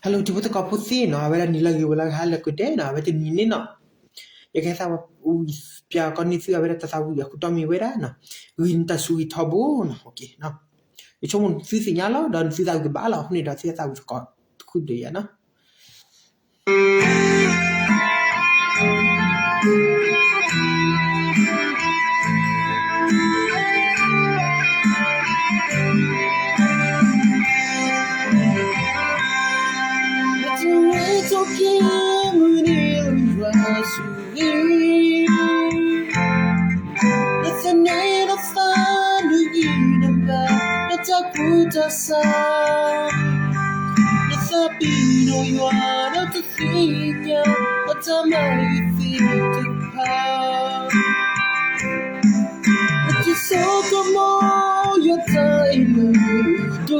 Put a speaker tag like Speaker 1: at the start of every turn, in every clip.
Speaker 1: Hello, tu betul kau pusing, no? Awak ni lagi ulang hal aku deh, no? Awak tu ni no. Ya kaya sama, pia kondisi awak tak tahu ya. Aku tahu mi wera, no. Winta sui tabu, no. Okay, no. Itu mun si sinyal dan si tahu ke bala, ni dah si tahu kau kudu ya, no. It's okay, when it's a need of fun to eat about. It's a good sign. It's a pino, you are to see ya. What's a mighty to have? It's a so come on, your time to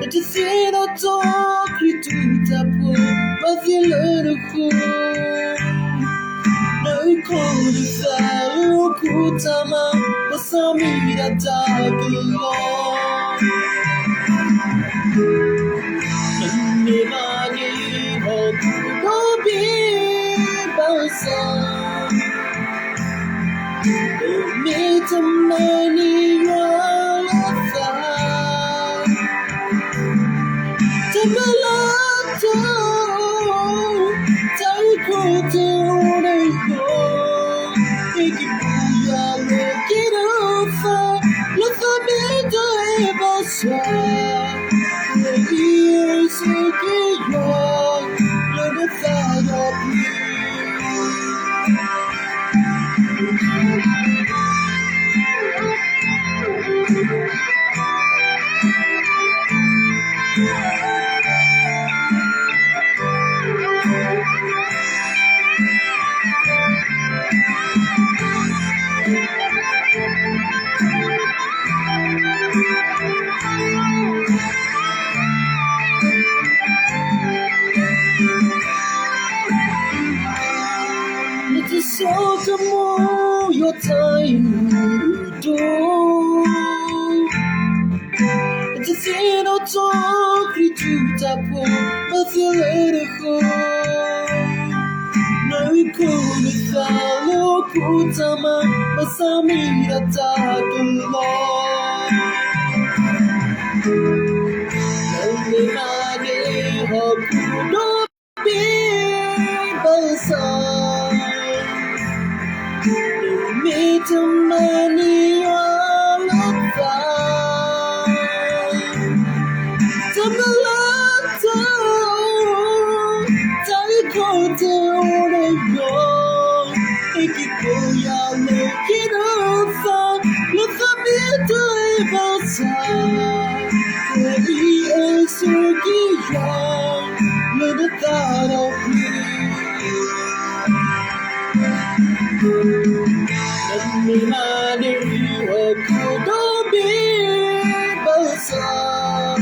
Speaker 1: It's a sin I talk you to the pool, but you let it go. No cold fire, good time, but some me that dark alone. Me money, hope no be bouncing. Me to money, you're outside. To the love, take you to the goal. Make it be a look it over. Look for me to ever shine. The years are young, let the fire It's a soccer more your time to do. It's a sin or talk you to tapo, but you let it go. No, we couldn't follow Kutama, but some eat a dark alone. Only my day, hope you don't be beside. Me to money all of that. To the lotto, take out the go. Make it go, ya look it over. Look for me to ever side. The ES young, with the thought of me. Me money, hope you don't be beside.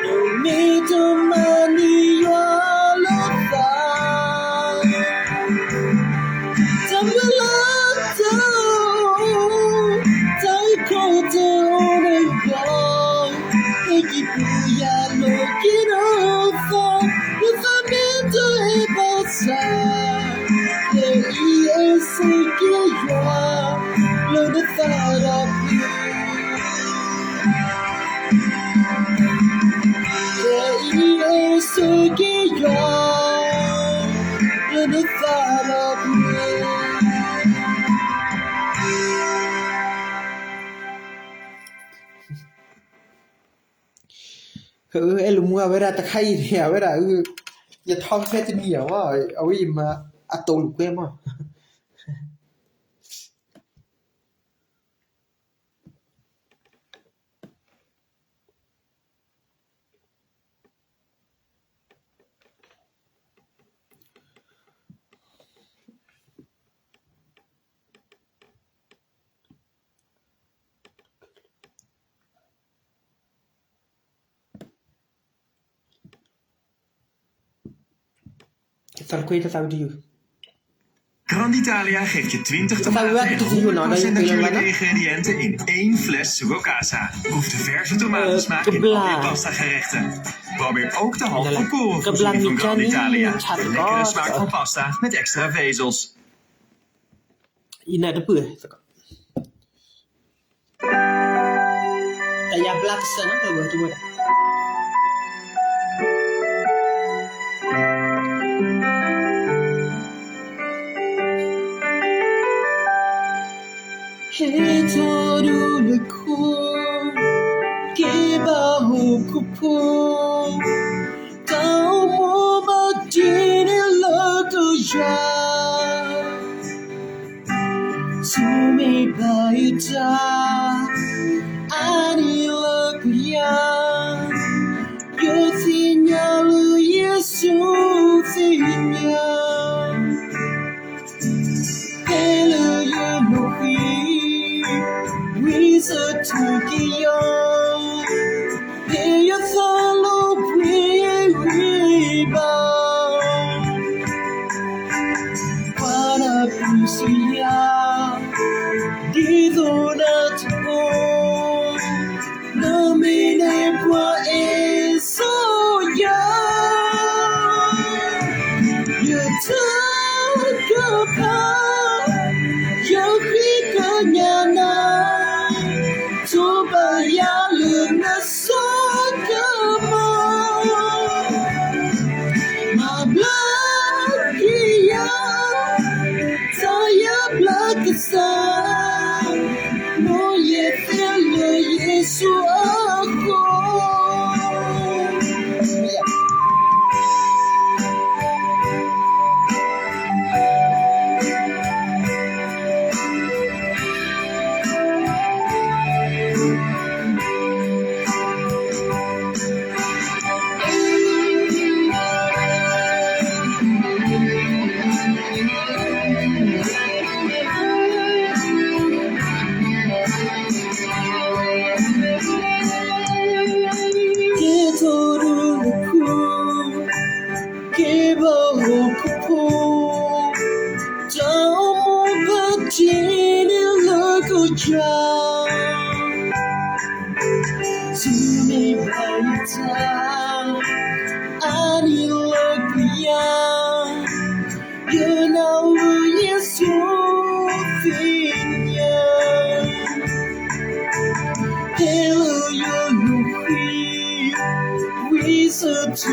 Speaker 1: No need to money, all of that. Some love, take out the go. Make it be look it over. If I'm into it, beside. Yes, you are. Let the thought of you. Yes, you are. Let the thought of you. El mua vera ta khai thì vera ya thong xe chân nhiều quá ở gì mà atol quên mà tal quei ta tao đi
Speaker 2: Conditalia geeft je 20
Speaker 1: Dat zou
Speaker 2: tomaten
Speaker 1: wel
Speaker 2: en
Speaker 1: te zien, nou,
Speaker 2: 100%
Speaker 1: dat je
Speaker 2: natuurlijke
Speaker 1: veel
Speaker 2: ingrediënten in 1 fles Sugo Casa. Proef de verse tomatensmaak in al
Speaker 1: kebla.
Speaker 2: je pasta gerechten. Probeer ook de half
Speaker 1: Dalam
Speaker 2: volkoren
Speaker 1: kebla
Speaker 2: voorziening van
Speaker 1: micani,
Speaker 2: Conditalia. De
Speaker 1: chat
Speaker 2: lekkere
Speaker 1: box.
Speaker 2: smaak van pasta met extra vezels.
Speaker 1: Ina ada apa? Tanya belak sana ke buat tu. 해저루르고 깨바호쿠포 다오모바디는 러도야 숨이 바이자 아니라구야 요시냐루 예수시냐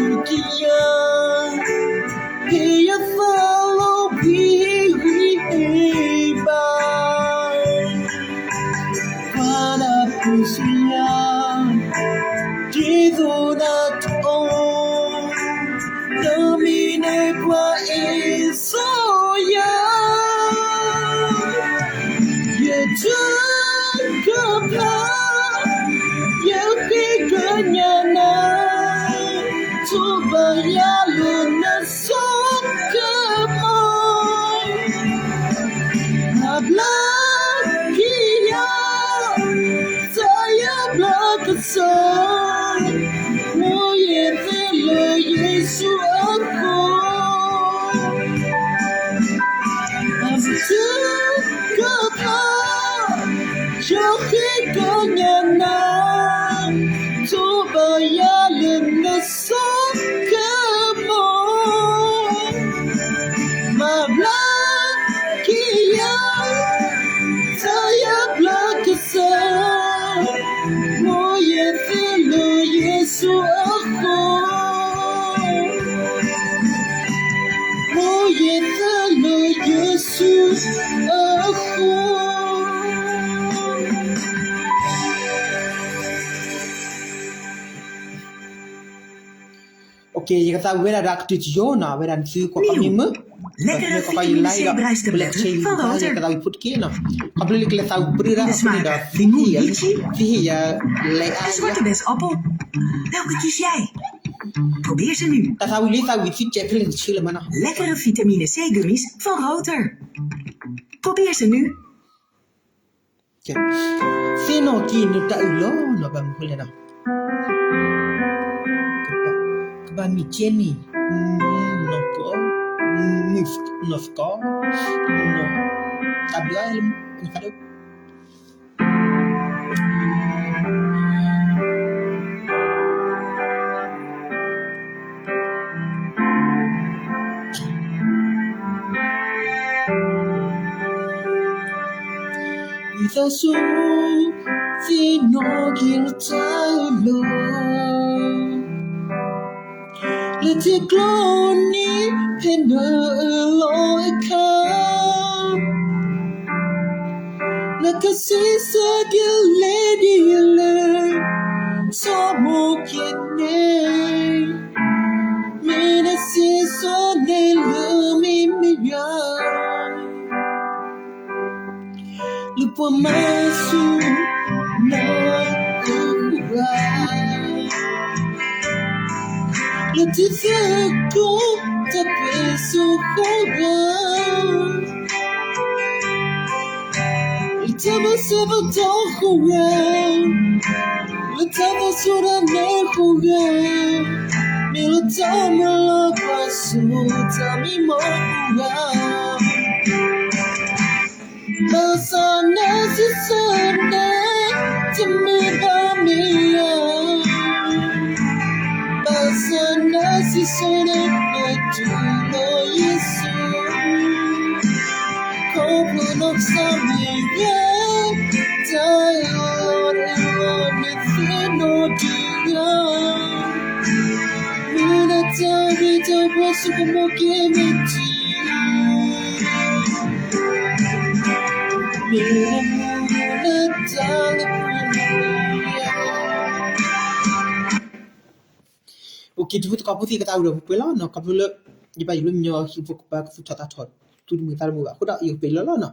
Speaker 1: Together, they are follow para pusia di zona to no me ne pua eso ya you took a part you pick a nyana Tubaya luna sokama Ma blakia Saya blakasa Moye fele Yesu ako Oké, je gaat daar weer naar de Jona, weer aan het kop aan me.
Speaker 3: Lekkere vitamine C-bruistabletten van Roter. De smaken limoen lychee en zwarte bessappel. Welke kies jij? Probeer ze nu. Lekkere vitamine C-gummies van Roter. Probeer ze nu.
Speaker 1: Sino kini tak ulo no bang kulena. Keba mi Jenny. No ko. Nofko no tabla nakado Vida su fino giltalo Leti gloni penelo eka Nakasisa giledile Somo kiene Mina siso nelumi miya Lupa masuk na kurai Letizeko tapi sukaran Letama sebatokuran Letama sudah nekuran Milatama lapasu tami mokuran Masana sisana Temibamiya Masana sisana Betulo Yesu Kopulok samiya Tayo Nithino diya Mina tabi tabi sukumokimiti Oke, tu tu kapu ti kata udah pula no kapu le di pa yulum nyo hipo pa kapu tata tot tu di mutar mu aku dah yo pela no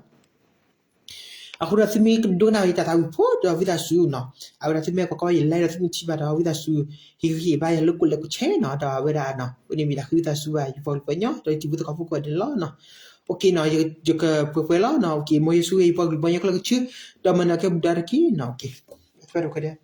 Speaker 1: aku dah simi kedua na kita tahu po dah vida su no aku dah simi ko ye lai dah simi tiba dah vida su hi ba ya lu ku che no dah vida no ini vida vida su ba yo pol penyo dah tiba tu kapu ko de lo no Oke, nah, jika pepela, nah, oke, mau yesu ipa banyak lagi dah mana ke budar ki, nah, oke, baru ke dia.